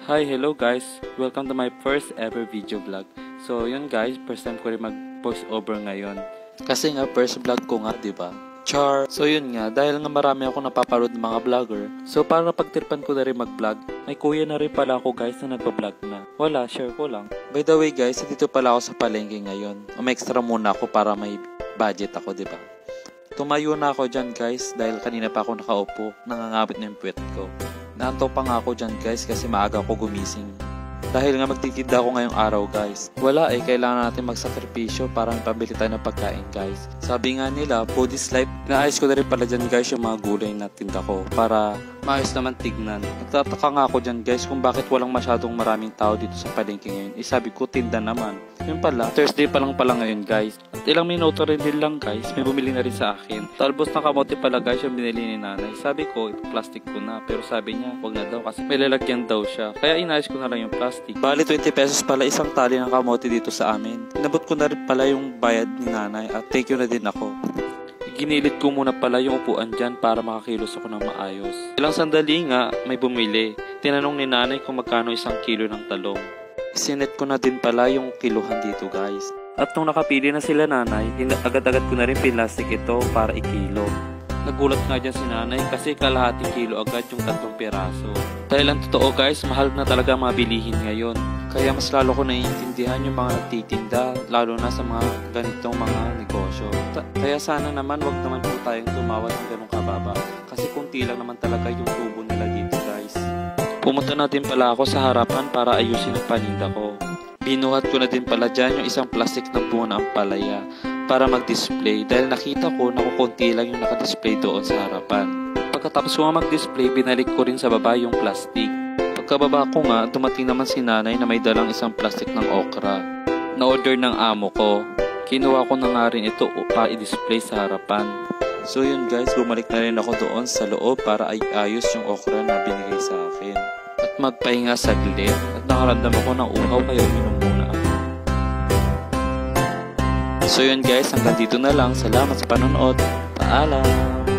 Hi, hello guys! Welcome to my first ever video vlog. So yun guys, first time ko rin mag voice over ngayon. Kasi nga first vlog ko nga, diba? Char! So yun nga, dahil nga marami ako napaparod ng mga vlogger, so para pagtirpan ko na rin mag-vlog, may kuya na rin pala ako guys na nagpa-vlog na. Wala, share ko lang. By the way guys, dito pala ako sa palengke ngayon. Extra muna ako para may budget ako, diba? Tumayo na ako dyan guys dahil kanina pa ako nakaupo, nangangabit na yung puwet ko. Naantok pa nga ako dyan guys kasi maaga ako gumising. Dahil nga magtitinda ako ngayong araw guys. Wala kailangan natin magsakripisyo para may pabili tayo ng pagkain guys. Sabi nga nila, food is life. Naayos ko na rin pala dyan guys yung mga gulay na tinda ko para maayos naman tignan. Nagtataka nga ako dyan guys kung bakit walang masyadong maraming tao dito sa palengke ngayon. Sabi ko tinda naman. Yun pala, Thursday pa lang pala ngayon guys. At ilang minuto rin din lang guys, may bumili na rin sa akin. Talbos ng kamote pala guys yung binili ni nanay. Sabi ko, plastic ko na. Pero sabi niya, wag na daw kasi may lalagyan daw siya. Kaya inayos ko na lang yung plastic. Bali 20 pesos pala isang tali ng kamote dito sa amin. Inabot ko na rin pala yung bayad ni nanay at thank you na din ako. Ginilit ko muna pala yung upuan dyan para makakilos ako ng maayos. Ilang sandali nga, may bumili. Tinanong ni nanay kung magkano isang kilo ng talong. Sinet ko na din pala yung kiluhan dito guys. At nung nakapili na sila nanay, agad-agad ko na rin pinlastik ito para ikilo. Nagulat nga dyan si nanay kasi kalahating kilo agad yung 3 piraso. Dahil ang totoo guys, mahal na talaga mga bilihin ngayon. Kaya mas lalo ko naiintindihan yung mga nagtitinda, lalo na sa mga ganitong mga negosyo. Kaya sana naman wag naman po tayong tumawad ng ganong kababa. Kasi kunti lang naman talaga yung tubo nila dito guys. Pumunta na din pala ako sa harapan para ayusin ang paninda ko. Binuhat ko na din pala dyan yung isang plastic ng bunga ng ampalaya para mag-display dahil nakita ko na kukunti lang yung nakadisplay doon sa harapan. Pagkatapos ko mag-display, binalik ko rin sa baba yung plastic. Pagkababa ko nga, dumating naman si nanay na may dalang isang plastic ng okra. Na-order ng amo ko. Kinuha ko na nga rin ito para i-display sa harapan. So yun guys, bumalik na rin ako doon sa loob para ayos yung okra na binigay sa akin. At magpahinga saglit at nakaramdam ako ng uhaw kaya uminom muna ako. So yun guys, hanggang dito na lang. Salamat sa panonood. Paalam!